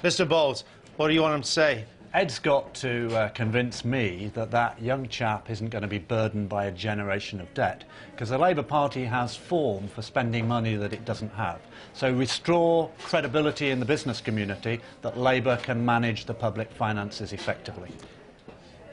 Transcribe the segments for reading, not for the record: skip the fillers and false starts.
Mr Bowles, what do you want him to say? Ed's got to convince me that that young chap isn't going to be burdened by a generation of debt, because the Labour Party has form for spending money that it doesn't have. So restore credibility in the business community that Labour can manage the public finances effectively.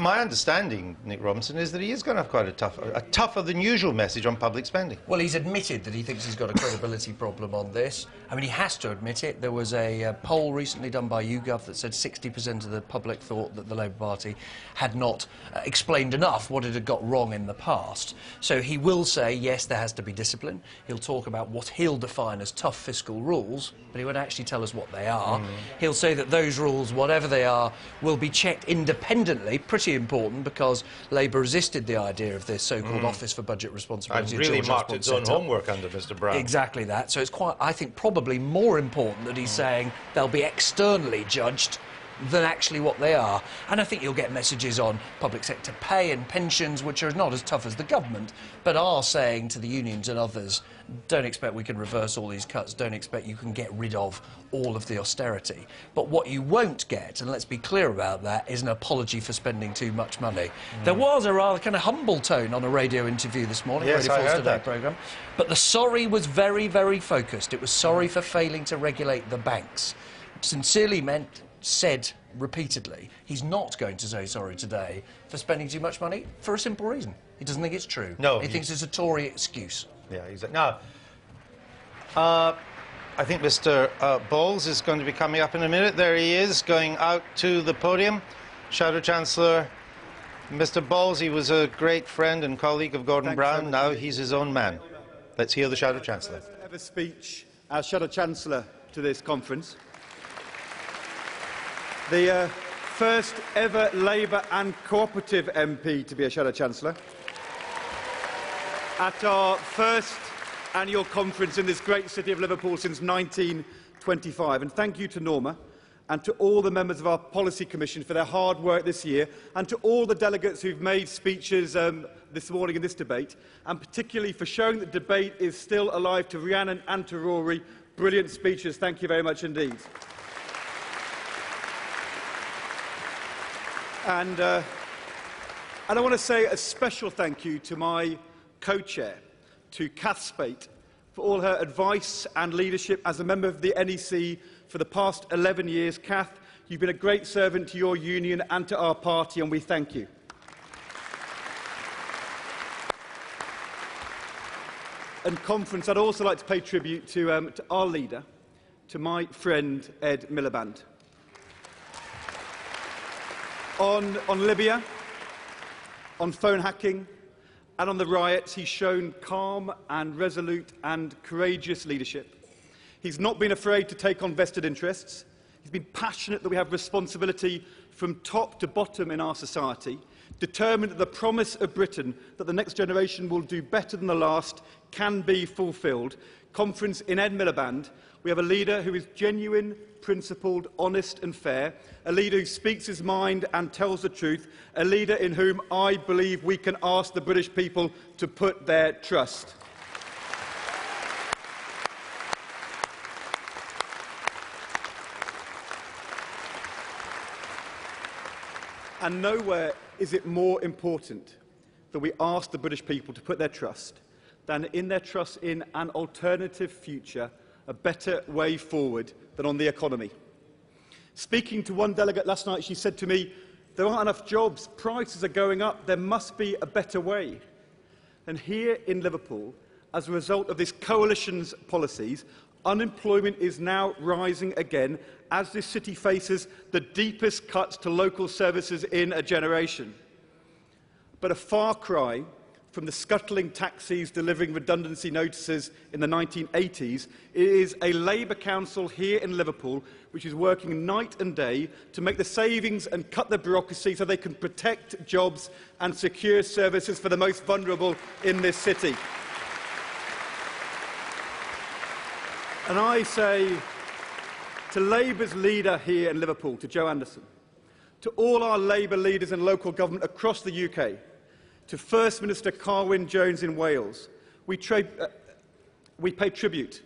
My understanding, Nick Robinson, is that he is going to have quite a tougher than usual message on public spending. Well, he's admitted that he thinks he's got a credibility problem on this. I mean, he has to admit it. There was a poll recently done by YouGov that said 60% of the public thought that the Labour Party had not explained enough what it had got wrong in the past. So he will say, yes, there has to be discipline. He'll talk about what he'll define as tough fiscal rules, but he won't actually tell us what they are. He'll say that those rules, whatever they are, will be checked independently. Pretty important, because Labour resisted the idea of this so-called Office for Budget Responsibility. And really marked its own homework under Mr Brown. Exactly that. So it's quite, I think, probably more important that he's saying they'll be externally judged than actually what they are. And I think you'll get messages on public sector pay and pensions, which are not as tough as the government, but are saying to the unions and others, don't expect we can reverse all these cuts, don't expect you can get rid of all of the austerity. But what you won't get, and let's be clear about that, is an apology for spending too much money. There was a rather kind of humble tone on a radio interview this morning, yes, Radio 4's Today that programme, but the sorry was very, very focused. It was sorry for failing to regulate the banks. Sincerely said repeatedly, he's not going to say sorry today for spending too much money for a simple reason. He doesn't think it's true. No. He thinks it's a Tory excuse. Yeah, exactly. Now, I think Mr Bowles is going to be coming up in a minute. There he is, going out to the podium. Shadow Chancellor, Mr Bowles, he was a great friend and colleague of Gordon Brown. Now he's his own man. Let's hear the Shadow Chancellor. First ever speech as Shadow Chancellor to this conference. The first ever Labour and Cooperative MP to be a Shadow Chancellor. At our first annual conference in this great city of Liverpool since 1925. And thank you to Norma and to all the members of our Policy Commission for their hard work this year, and to all the delegates who've made speeches this morning in this debate, and particularly for showing that debate is still alive, to Rhiannon and to Rory. Brilliant speeches. Thank you very much indeed. And I want to say a special thank you to my co-chair, to Kath Spate, for all her advice and leadership as a member of the NEC for the past 11 years. Kath, you've been a great servant to your union and to our party, and we thank you. And conference, I'd also like to pay tribute to our leader, to my friend Ed Miliband. On Libya, on phone hacking, and on the riots, he's shown calm and resolute and courageous leadership. He's not been afraid to take on vested interests. He's been passionate that we have responsibility from top to bottom in our society, determined that the promise of Britain that the next generation will do better than the last can be fulfilled. Conference, in Ed Miliband, we have a leader who is genuine, principled, honest and fair, a leader who speaks his mind and tells the truth, a leader in whom I believe we can ask the British people to put their trust. And nowhere is it more important that we ask the British people to put their trust than in their trust in an alternative future, a better way forward than on the economy. Speaking to one delegate last night, she said to me, there aren't enough jobs, prices are going up, there must be a better way. And here in Liverpool, as a result of this coalition's policies, unemployment is now rising again as this city faces the deepest cuts to local services in a generation. But a far cry from the scuttling taxis delivering redundancy notices in the 1980s, it is a Labour council here in Liverpool which is working night and day to make the savings and cut the bureaucracy so they can protect jobs and secure services for the most vulnerable in this city. And I say to Labour's leader here in Liverpool, to Joe Anderson, to all our Labour leaders in local government across the UK, to First Minister Carwyn Jones in Wales, we pay tribute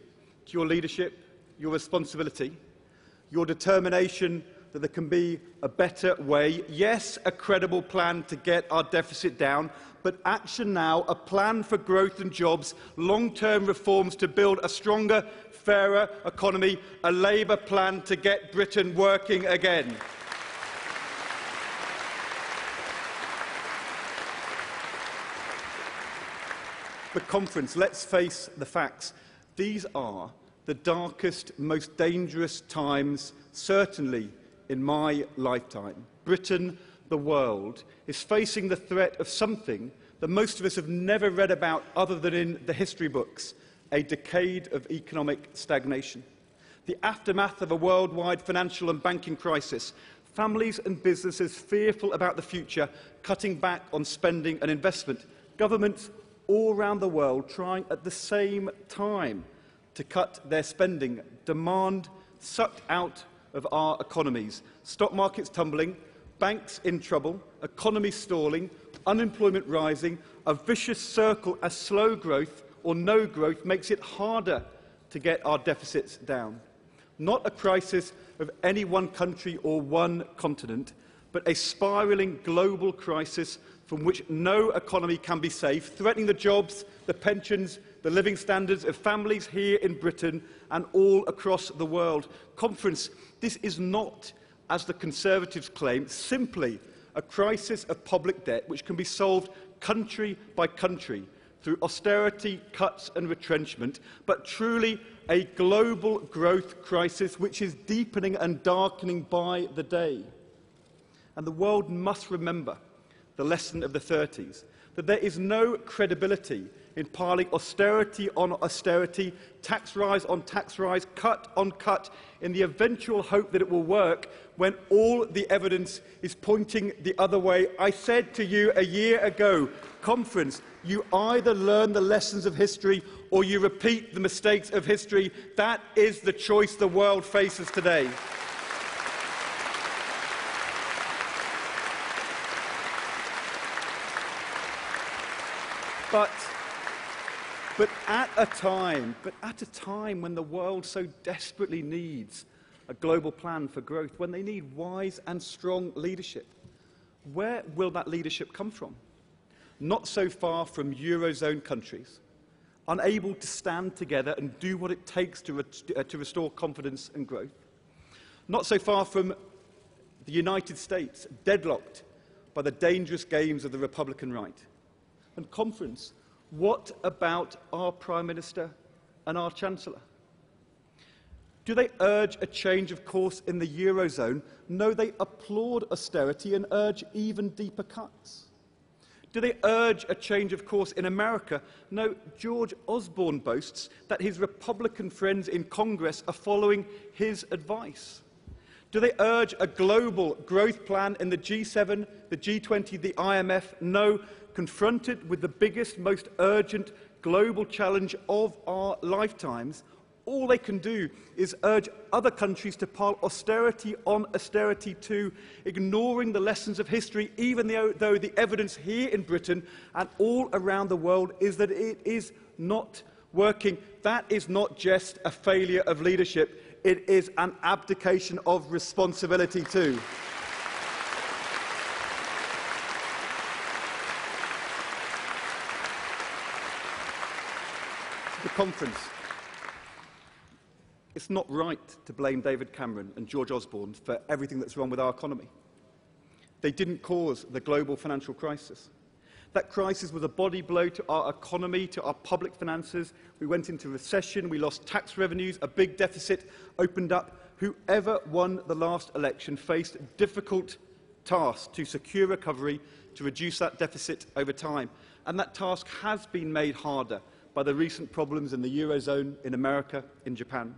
to your leadership, your responsibility. your determination that there can be a better way. Yes, a credible plan to get our deficit down, but action now, a plan for growth and jobs, long-term reforms to build a stronger, fairer economy, a Labour plan to get Britain working again. The conference, let's face the facts. These are the darkest, most dangerous times, certainly in my lifetime. Britain, the world, is facing the threat of something that most of us have never read about other than in the history books, a decade of economic stagnation. The aftermath of a worldwide financial and banking crisis, families and businesses fearful about the future, cutting back on spending and investment, governments all around the world trying at the same time to cut their spending, demand sucked out of our economies, stock markets tumbling, banks in trouble, economy stalling, unemployment rising, a vicious circle as slow growth or no growth makes it harder to get our deficits down. Not a crisis of any one country or one continent, but a spiralling global crisis from which no economy can be safe, threatening the jobs, the pensions, the living standards of families here in Britain and all across the world. Conference, this is not, as the Conservatives claim, simply a crisis of public debt which can be solved country by country through austerity, cuts and retrenchment, but truly a global growth crisis which is deepening and darkening by the day. And the world must remember the lesson of the 30s, that there is no credibility in piling austerity on austerity, tax rise on tax rise, cut on cut, in the eventual hope that it will work when all the evidence is pointing the other way. I said to you a year ago, Conference, you either learn the lessons of history or you repeat the mistakes of history. That is the choice the world faces today. But at a time when the world so desperately needs a global plan for growth, when they need wise and strong leadership, where will that leadership come from? Not so far from Eurozone countries, unable to stand together and do what it takes to restore confidence and growth. Not so far from the United States, deadlocked by the dangerous games of the Republican right. And Conference, what about our Prime Minister and our Chancellor? Do they urge a change of course in the Eurozone? No, they applaud austerity and urge even deeper cuts. Do they urge a change of course in America? No, George Osborne boasts that his Republican friends in Congress are following his advice. Do they urge a global growth plan in the G7, the G20, the IMF? No, confronted with the biggest, most urgent global challenge of our lifetimes, all they can do is urge other countries to pile austerity on austerity too, ignoring the lessons of history, even though the evidence here in Britain and all around the world is that it is not working. That is not just a failure of leadership, it is an abdication of responsibility too. The Conference. It's not right to blame David Cameron and George Osborne for everything that's wrong with our economy. They didn't cause the global financial crisis. That crisis was a body blow to our economy, to our public finances. We went into recession, we lost tax revenues, a big deficit opened up. Whoever won the last election faced difficult tasks to secure recovery, to reduce that deficit over time. And that task has been made harder by the recent problems in the Eurozone, in America, in Japan.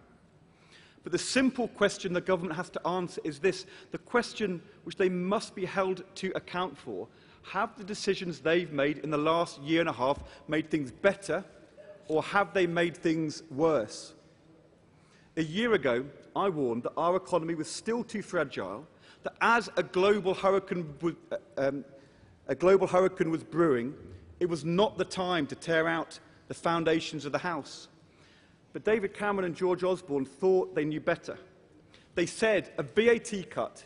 But the simple question the government has to answer is this, the question which they must be held to account for. Have the decisions they've made in the last year and a half made things better, or have they made things worse? A year ago, I warned that our economy was still too fragile, that as a global hurricane was brewing, it was not the time to tear out the foundations of the house. But David Cameron and George Osborne thought they knew better. They said a VAT cut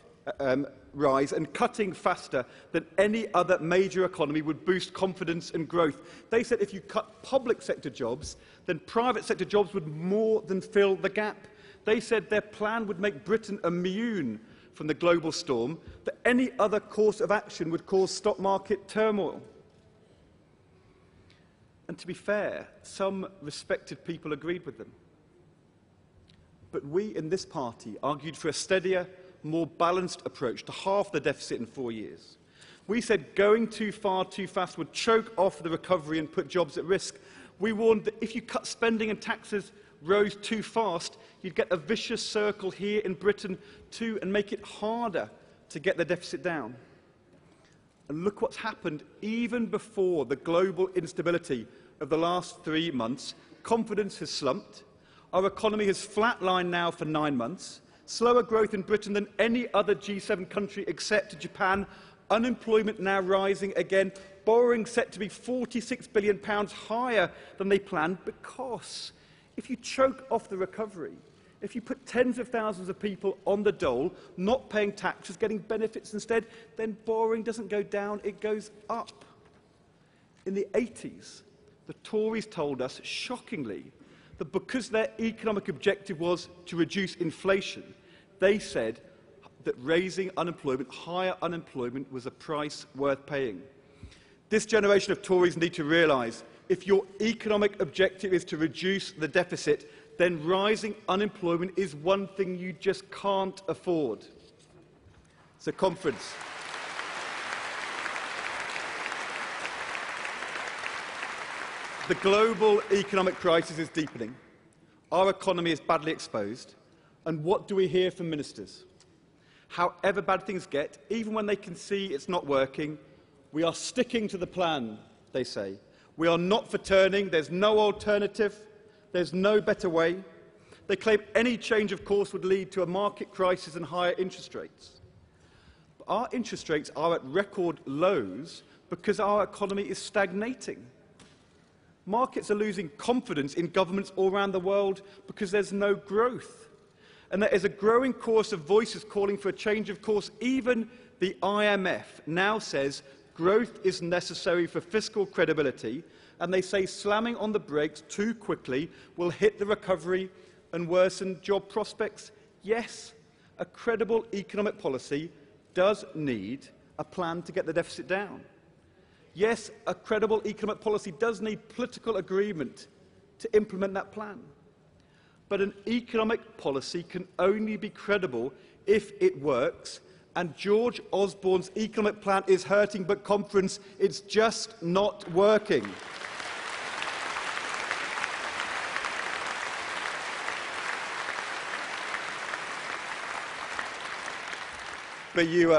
rise and cutting faster than any other major economy would boost confidence and growth. They said if you cut public sector jobs, then private sector jobs would more than fill the gap. They said their plan would make Britain immune from the global storm, that any other course of action would cause stock market turmoil. And to be fair, some respected people agreed with them. But we in this party argued for a steadier, more balanced approach to halve the deficit in 4 years. We said going too far too fast would choke off the recovery and put jobs at risk. We warned that if you cut spending and taxes rose too fast, you'd get a vicious circle here in Britain too and make it harder to get the deficit down. And look what's happened even before the global instability of the last 3 months. Confidence has slumped. Our economy has flatlined now for 9 months. Slower growth in Britain than any other G7 country except Japan. Unemployment now rising again. Borrowing set to be £46 billion higher than they planned, because if you choke off the recovery, if you put tens of thousands of people on the dole, not paying taxes, getting benefits instead, then borrowing doesn't go down, it goes up. In the 80s, the Tories told us, shockingly, that because their economic objective was to reduce inflation, they said that raising unemployment, higher unemployment, was a price worth paying. This generation of Tories need to realise, if your economic objective is to reduce the deficit, then rising unemployment is one thing you just can't afford. So, conference. The global economic crisis is deepening. Our economy is badly exposed. And what do we hear from ministers? However bad things get, even when they can see it's not working, we are sticking to the plan, they say. We are not for turning. There's no alternative. There's no better way. They claim any change of course would lead to a market crisis and higher interest rates. But our interest rates are at record lows because our economy is stagnating. Markets are losing confidence in governments all around the world because there's no growth. And there is a growing chorus of voices calling for a change of course. Even the IMF now says growth is necessary for fiscal credibility, and they say slamming on the brakes too quickly will hit the recovery and worsen job prospects. Yes, a credible economic policy does need a plan to get the deficit down. Yes, a credible economic policy does need political agreement to implement that plan. But an economic policy can only be credible if it works, and George Osborne's economic plan is hurting, but conference, it's just not working. But you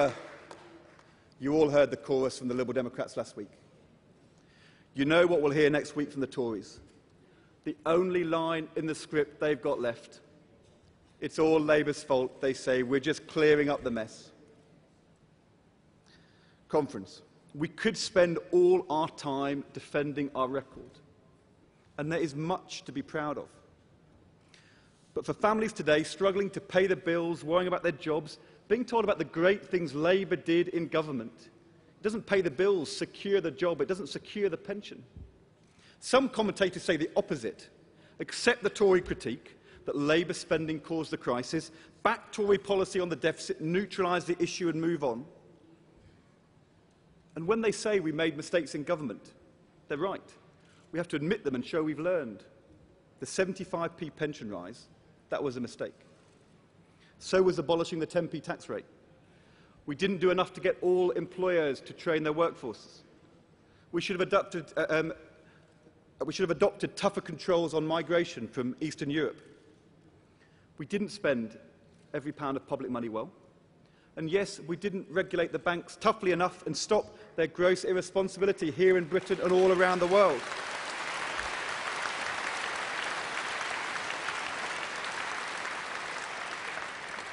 all heard the chorus from the Liberal Democrats last week. You know what we'll hear next week from the Tories. The only line in the script they've got left. It's all Labour's fault, they say. We're just clearing up the mess. Conference. We could spend all our time defending our record. And there is much to be proud of. But for families today struggling to pay the bills, worrying about their jobs, being told about the great things Labour did in government, it doesn't pay the bills, secure the job, it doesn't secure the pension. Some commentators say the opposite. Accept the Tory critique that Labour spending caused the crisis, back Tory policy on the deficit, neutralise the issue and move on. And when they say we made mistakes in government, they're right. We have to admit them and show we've learned. The 75p pension rise, that was a mistake. So was abolishing the 10p tax rate. We didn't do enough to get all employers to train their workforces. We should have adopted tougher controls on migration from Eastern Europe. We didn't spend every pound of public money well. And yes, we didn't regulate the banks toughly enough and stop their gross irresponsibility here in Britain and all around the world.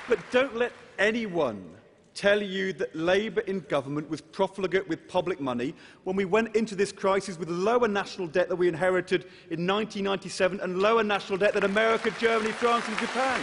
But don't let anyone tell you that Labour in government was profligate with public money when we went into this crisis with lower national debt that we inherited in 1997 and lower national debt than America, Germany, France and Japan.